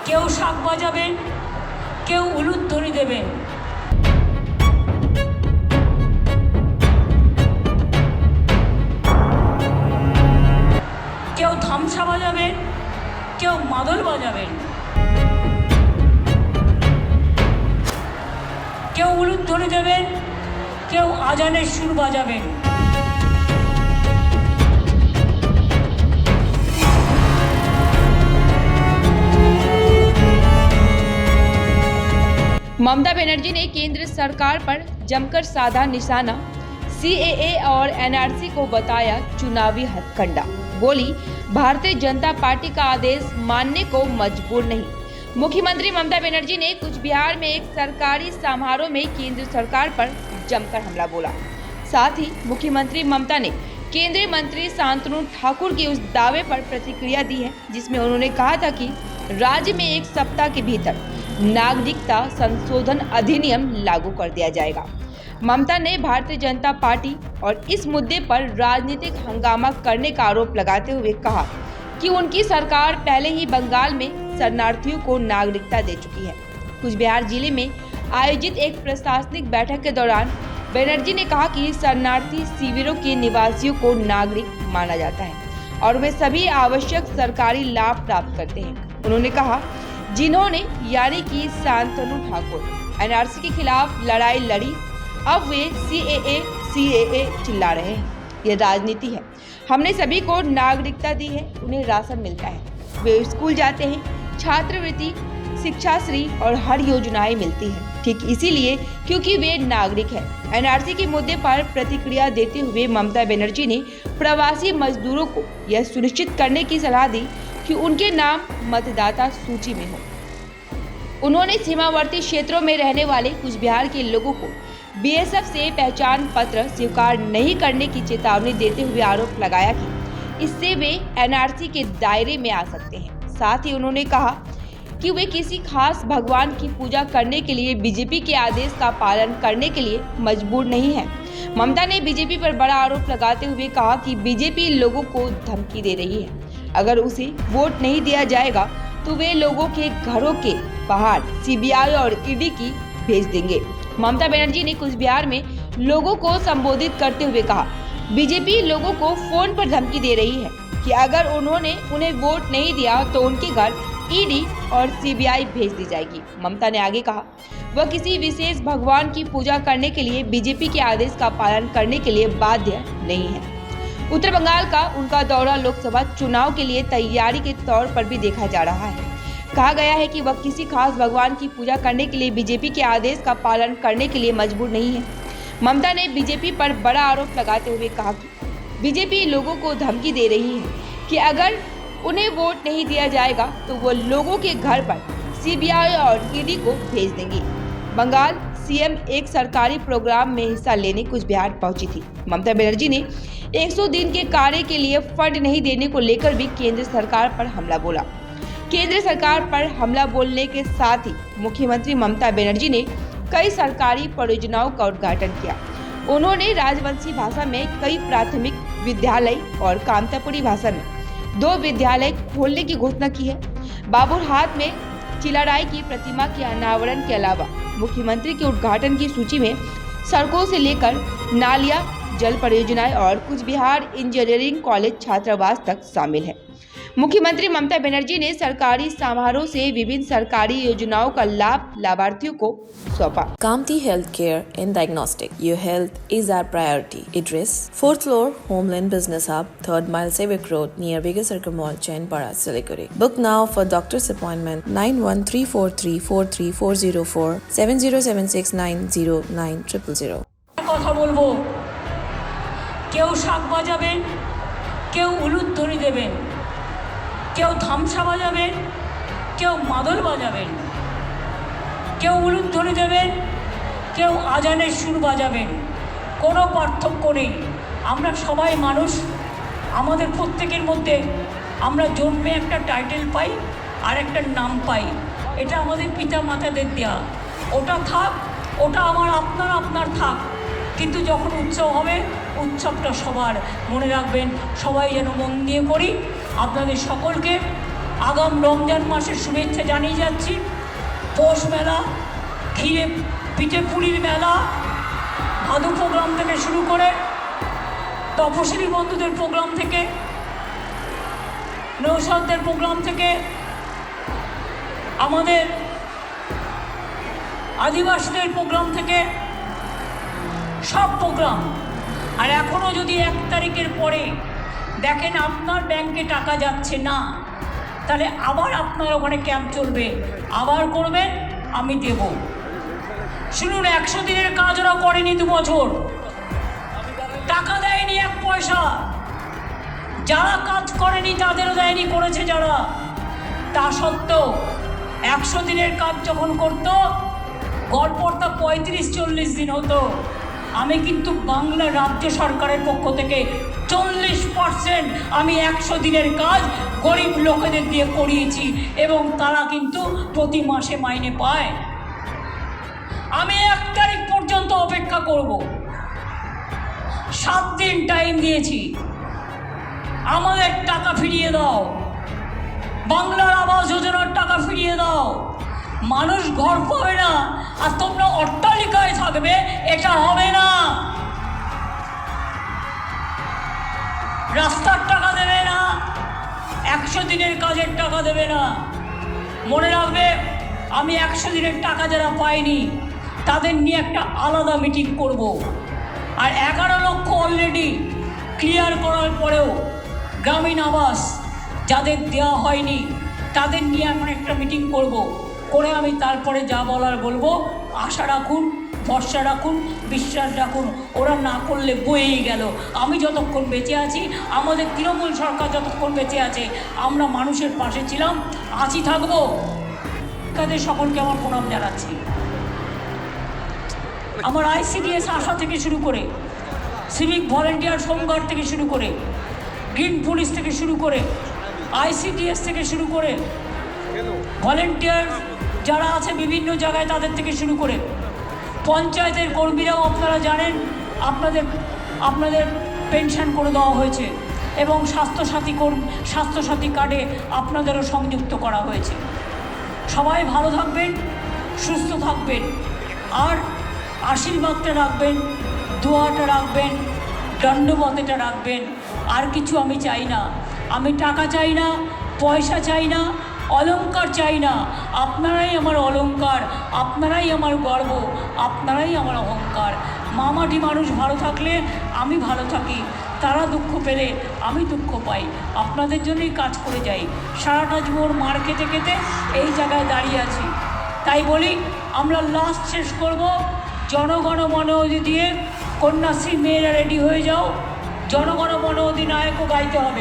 কেউ শাঁখ বাজাবেন, কেউ উলুধ্বনি দেবেন। কেউ ধামসা বাজাবেন, কেউ মাদল বাজাবেন, কেউ উলুধ্বনি দেবেন, কেউ আজানের সুর বাজাবেন। ममता बनर्जी ने केंद्र सरकार पर जमकर साधा निशाना। सीएए और एनआरसी को बताया चुनावी हथकंडा। बोली, भारतीय जनता पार्टी का आदेश मानने को मजबूर नहीं। मुख्यमंत्री ममता बनर्जी ने कुछ बिहार में एक सरकारी समारोह में केंद्र सरकार पर जमकर हमला बोला। साथ ही मुख्यमंत्री ममता ने केंद्रीय मंत्री शांतनु ठाकुर के उस दावे पर प्रतिक्रिया दी है जिसमें उन्होंने कहा था कि राज्य में एक सप्ताह के भीतर नागरिकता संशोधन अधिनियम लागू कर दिया जाएगा। ममता ने भारतीय जनता पार्टी और इस मुद्दे पर राजनीतिक हंगामा करने का आरोप लगाते हुए कहा कि उनकी सरकार पहले ही बंगाल में शरणार्थियों को नागरिकता दे चुकी है। कुछ बिहार जिले में आयोजित एक प्रशासनिक बैठक के दौरान बनर्जी ने कहा कि शरणार्थी शिविरों के निवासियों को नागरिक माना जाता है और वे सभी आवश्यक सरकारी लाभ प्राप्त करते हैं। उन्होंने कहा, जिन्होंने यानी कि शांतनु ठाकुर एनआरसी के खिलाफ लड़ाई लड़ी, अब वे सीएए चिल्ला रहे हैं। ये राजनीति है। हमने सभी को नागरिकता दी है, उन्हें राशन मिलता है, वे स्कूल जाते हैं, छात्रवृत्ति, शिक्षाश्री और हर योजनाएं मिलती है, ठीक इसीलिए क्योंकि वे नागरिक हैं। एनआरसी के मुद्दे पर प्रतिक्रिया देते हुए ममता बनर्जी ने प्रवासी मजदूरों को यह सुनिश्चित करने की सलाह दी कि उनके नाम मतदाता सूची में हो। उन्होंने सीमावर्ती क्षेत्रों में रहने वाले कुछ बिहार के लोगों को बीएसएफ से पहचान पत्र स्वीकार नहीं करने की चेतावनी देते हुए आरोप लगाया कि इससे वे एनआरसी के दायरे में आ सकते हैं। साथ ही उन्होंने कहा कि वे किसी खास भगवान की पूजा करने के लिए बीजेपी के आदेश का पालन करने के लिए मजबूर नहीं है। ममता ने बीजेपी पर बड़ा आरोप लगाते हुए कहा कि बीजेपी लोगों को धमकी दे रही है। अगर उसे वोट नहीं दिया जाएगा तो वे लोगों के घरों के बाहर सीबीआई और ईडी की भेज देंगे। ममता बनर्जी ने कुछ बिहार में लोगों को संबोधित करते हुए कहा, बीजेपी लोगों को फोन पर धमकी दे रही है कि अगर उन्होंने उन्हें वोट नहीं दिया तो उनके घर ईडी और सीबीआई भेज दी जाएगी। ममता ने आगे कहा, वह किसी विशेष भगवान की पूजा करने के लिए बीजेपी के आदेश का पालन करने के लिए बाध्य नहीं है। उत्तर बंगाल का उनका दौरा लोकसभा चुनाव के लिए तैयारी के तौर पर भी देखा जा रहा है। कहा गया है कि वह किसी खास भगवान की पूजा करने के लिए बीजेपी के आदेश का पालन करने के लिए मजबूर नहीं है। ममता ने बीजेपी पर बड़ा आरोप लगाते हुए कहा कि बीजेपी लोगों को धमकी दे रही है कि अगर उन्हें वोट नहीं दिया जाएगा तो वो लोगों के घर पर सीबीआई और ईडी को भेज देंगी। बंगाल सीएम एक सरकारी प्रोग्राम में हिस्सा लेने कुछ बिहार पहुंची थी। ममता बनर्जी ने 100 दिन के कार्य के लिए फंड नहीं देने को लेकर भी केंद्र सरकार पर हमला बोला। केंद्र सरकार पर हमला बोलने के साथ ही मुख्यमंत्री ममता बनर्जी ने कई सरकारी परियोजनाओं का उद्घाटन किया। उन्होंने राजवंशी भाषा में कई प्राथमिक विद्यालय और कामतापुरी भाषा में 2 विद्यालय खोलने की घोषणा की है। बाबूरहाट में चिलाराय की प्रतिमा के अनावरण के अलावा मुख्यमंत्री के उद्घाटन की सूची में सड़कों से लेकर नालियां, जल परियोजनाएं और कुछ बिहार इंजीनियरिंग कॉलेज छात्रावास तक शामिल है। मुख्यमंत्री ममता बनर्जी ने सरकारी समारोह से विभिन्न सरकारी योजनाओं का लाभ लाभार्थियों को सौंपा। Kamti Healthcare and Diagnostic. Your health is our priority. Address: 4th floor, Homeland Business Hub, 3rd Mile Civic Road, near Bigger Circle Mall, Chainpara, Siliguri. Book now for doctor's appointment 9134343404 7076909000. কথা বলবো, কেউ শাঁখ বাজাবেন, কেউ উলুধ্বনি দেবেন, কেউ ধামসা বাজাবেন, কেউ মাদল বাজাবেন, কেউ উলুধ্বনি দেবেন, কেউ আজানের সুর বাজাবেন। কোনো পার্থক্য নেই। আমরা সবাই মানুষ। আমাদের প্রত্যেকের মধ্যে আমরা জন্মে একটা টাইটেল পাই আর একটা নাম পাই। এটা আমাদের পিতা মাতাদের দেয়া। ওটা থাক, ওটা আমার আপনার থাক, কিন্তু যখন উৎসব হবে উৎসবটা সবার। মনে রাখবেন, সবাই যেন মন দিয়ে করি। আপনাদের সকলকে আগাম রমজান মাসের শুভেচ্ছা জানিয়ে যাচ্ছি। পৌষ মেলা, ঘিরে পিঠে পুলির মেলা, ভাদু প্রোগ্রাম থেকে শুরু করে তপশিলি বন্ধুদের প্রোগ্রাম থেকে, নৌসাদদের প্রোগ্রাম থেকে, আমাদের আদিবাসীদের প্রোগ্রাম থেকে, সব প্রোগ্রাম। আর এখনও যদি 1 তারিখের পরে দেখেন আপনার ব্যাংকে টাকা যাচ্ছে না, তাহলে আবার আপনার ওখানে ক্যাম্প চলবে, আবার করবেন, আমি দেব। শুনুন, 100 দিনের কাজ ওরা করেনি 2 বছর, টাকা দেয়নি 1 পয়সা। যারা কাজ করেনি তাদেরও দেয়নি, করেছে যারা। তা সত্ত্বেও 100 দিনের কাজ যখন করতো, গড়পড়তা 35-40 দিন হতো। আমি কিন্তু বাংলা রাজ্য সরকারের পক্ষ থেকে 40% আমি 100 দিনের কাজ গরিব লোকেদের দিয়ে করিয়েছি এবং তারা কিন্তু প্রতি মাসে মাইনে পায়। আমি 1 তারিখ পর্যন্ত অপেক্ষা করব। 7 দিন টাইম দিয়েছি, আমাদের টাকা ফিরিয়ে দাও, বাংলার আবাস যোজনার টাকা ফিরিয়ে দাও। মানুষ ঘর পাবে না আর তোমরা অট্টালিকায় থাকবে, এটা হবে না। রাস্তার টাকা দেবে না, 100 দিনের কাজের টাকা দেবে না। মনে রাখবে, আমি 100 দিনের টাকা যারা পাইনি তাদের নিয়ে একটা আলাদা মিটিং করব। আর 11 লক্ষ অলরেডি ক্লিয়ার করার পরেও গ্রামীণ আবাস যাদের দেওয়া হয়নি তাদের নিয়ে এখন একটা মিটিং করব, করে আমি তারপরে যা বলার বলবো। আশা রাখুন, ভরসা রাখুন, বিশ্বাস রাখুন, ওরা না করলে বয়েই গেল। আমি যতক্ষণ বেঁচে আছি, আমাদের তৃণমূল সরকার যতক্ষণ বেঁচে আছে, আমরা মানুষের পাশে ছিলাম, আছি, থাকবো। তাদের সকলকে আমার প্রণাম জানাচ্ছি। আমার ICDS আশা থেকে শুরু করে, সিভিক ভলেন্টিয়ার হোমগার্ড থেকে শুরু করে, গ্রিন পুলিশ থেকে শুরু করে, ICDS থেকে শুরু করে, ভলেন্টিয়ার যারা আছে বিভিন্ন জায়গায় তাদের থেকে শুরু করে, পঞ্চায়েতের কর্মীরাও আপনারা জানেন আপনাদের পেনশন করে দেওয়া হয়েছে এবং স্বাস্থ্যসাথী কার্ডে আপনাদেরও সংযুক্ত করা হয়েছে। সবাই ভালো থাকবেন, সুস্থ থাকবেন, আর আশীর্বাদটা রাখবেন, দোয়াটা রাখবেন, দণ্ডবতটা রাখবেন। আর কিছু আমি চাই না। আমি টাকা চাই না, পয়সা চাই না, অলংকার চাই না। আপনারাই আমার অলংকার, আপনারাই আমার গর্ব, আপনারাই আমার অহংকার। মামাটি মানুষ ভালো থাকলে আমি ভালো থাকি, তারা দুঃখ পেলে আমি দুঃখ পাই। আপনাদের জন্যই কাজ করে যাই। সারাটা জীবন মার খেতে খেতে এই জায়গায় দাঁড়িয়ে আছি। তাই বলি, আমরা লাস্ট শেষ করব জনগণ মন অধি দিয়ে। কন্যাশ্রী মেয়েরা রেডি হয়ে যাও, জনগণ মন অধিনায়কও গাইতে হবে।